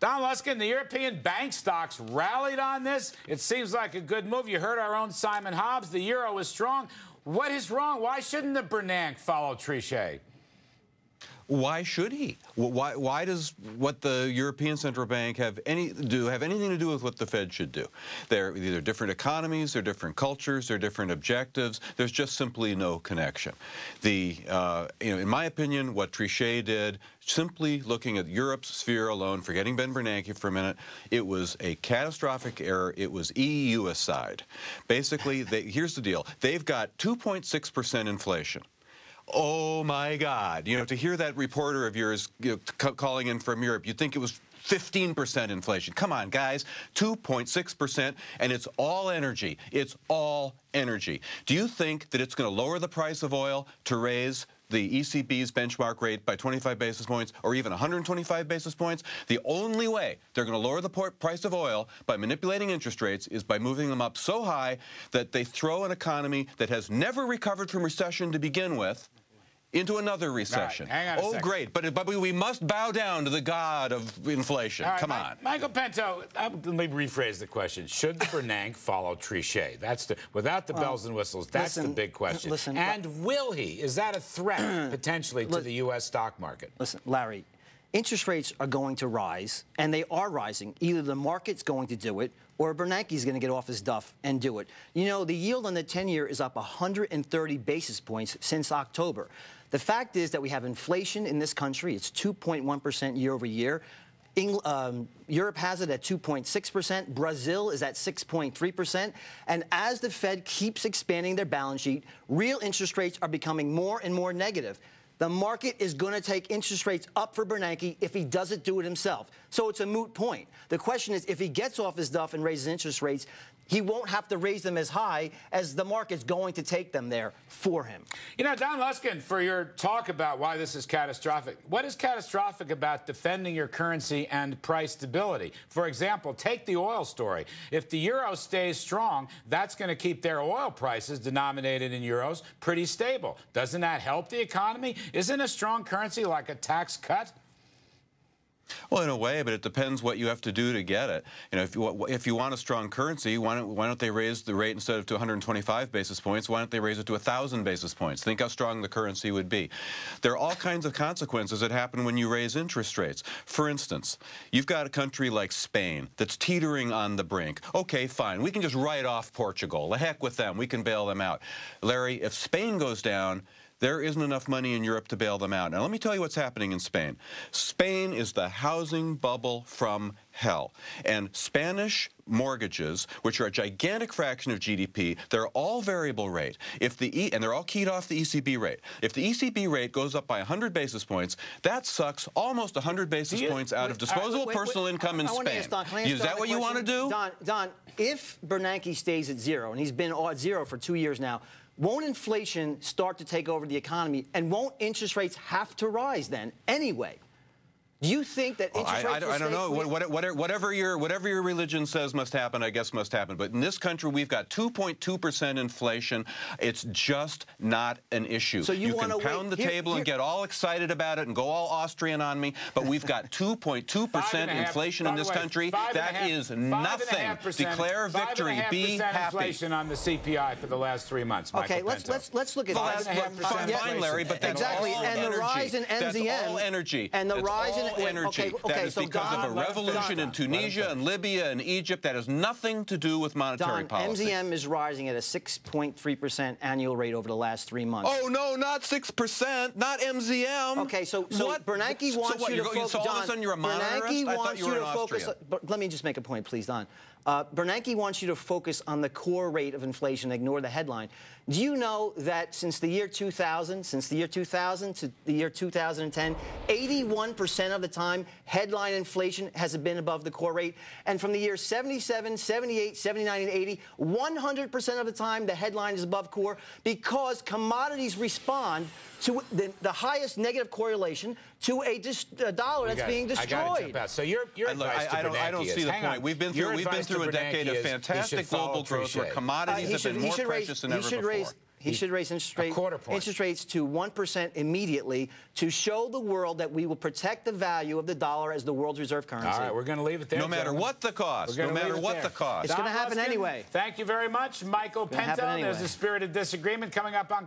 Don Luskin, the European bank stocks rallied on this. It seems like a good move. You heard our own Simon Hobbs. The euro is strong. What is wrong? Why shouldn't the Bernanke follow Trichet? Why should he? Why does what the European Central Bank have anything to do with what the Fed should do? They're either different economies, they're different cultures, they're different objectives. There's just simply no connection. In my opinion, what Trichet did, simply looking at Europe's sphere alone, forgetting Ben Bernanke for a minute, it was a catastrophic error. It was EU-icide. Basically, here's the deal. They've got 2.6% inflation. Oh, my God. You know, to hear that reporter of yours calling in from Europe, you'd think it was 15% inflation. Come on, guys. 2.6%, and it's all energy. It's all energy. Do you think that it's going to lower the price of oil to raise the ECB's benchmark rate by 25 basis points or even 125 basis points? The only way they're going to lower the price of oil by manipulating interest rates is by moving them up so high that they throw an economy that has never recovered from recession to begin with into another recession. Right, hang on a second. Great, but we must bow down to the god of inflation. Right, Come on. Michael Pinto, let me rephrase the question. Should the Bernanke follow Trichet? That's without the bells and whistles, that's the big question. And will he? Is that a threat, potentially, to the U.S. stock market? Listen, Larry, interest rates are going to rise, and they are rising. Either the market's going to do it, or Bernanke's going to get off his duff and do it. You know, the yield on the 10-year is up 130 basis points since October. The fact is that we have inflation in this country. It's 2.1% year over year. Europe has it at 2.6%. Brazil is at 6.3%. And as the Fed keeps expanding their balance sheet, real interest rates are becoming more and more negative. The market is going to take interest rates up for Bernanke if he doesn't do it himself. So it's a moot point. The question is, if he gets off his duff and raises interest rates, he won't have to raise them as high as the market's going to take them there for him. You know, Don Luskin, for your talk about why this is catastrophic, what is catastrophic about defending your currency and price stability? For example, take the oil story. If the euro stays strong, that's going to keep their oil prices denominated in euros pretty stable. Doesn't that help the economy? Isn't a strong currency like a tax cut? Well, in a way, but it depends what you have to do to get it. You know, if you want a strong currency, why don't they raise the rate instead of to 125 basis points? Why don't they raise it to 1,000 basis points? Think how strong the currency would be. There are all kinds of consequences that happen when you raise interest rates. For instance, you've got a country like Spain that's teetering on the brink. Okay, fine. We can just write off Portugal. The heck with them. We can bail them out. Larry, if Spain goes down, there isn't enough money in Europe to bail them out. Now, let me tell you what's happening in Spain. Spain is the housing bubble from hell. And Spanish mortgages, which are a gigantic fraction of GDP, they're all variable rate. And they're all keyed off the ECB rate. If the ECB rate goes up by 100 basis points, that sucks almost 100 basis points out of disposable personal income in Spain. Is that what you want to do? Don, if Bernanke stays at zero, and he's been at zero for 2 years now, won't inflation start to take over the economy, and won't interest rates have to rise then anyway? Do you think that interest rates I don't know. Whatever your religion says must happen, I guess must happen. But in this country, we've got 2.2% inflation. It's just not an issue. So you can pound the table and get all excited about it and go all Austrian on me, but we've got 2.2% inflation in this country. That is nothing. Declare victory. Be happy. Inflation on the CPI for the last 3 months. Okay, let's look at that. Fine, Larry, but that's exactly. all And energy. the rise in MZM. That's all energy. And the rise in energy. That is because of a revolution in Tunisia and Libya and Egypt. That has nothing to do with monetary policy. MZM is rising at a 6.3% annual rate over the last 3 months. Oh, no, not 6%. Not MZM. Okay, so Bernanke wants you to focus. So all of a sudden you're a monetarist? I thought you were an Austrian. Let me just make a point, please, Don. Bernanke wants you to focus on the core rate of inflation, ignore the headline. Do you know that since the year 2000 to the year 2010, 81% of the time, headline inflation has been above the core rate? And from the years 77, 78, 79, and 80, 100% of the time, the headline is above core because commodities respond to the highest negative correlation to a dollar that's being destroyed. So your advice to Bernanke I don't see the point. We've been through a decade of fantastic global growth where commodities have been more precious than ever before. He should raise interest rates to 1% immediately to show the world that we will protect the value of the dollar as the world's reserve currency. All right, we're going to leave it there. No matter what the cost. No matter what the cost. It's going to happen anyway. Thank you very much, Michael Pinto. There's a spirited disagreement coming up on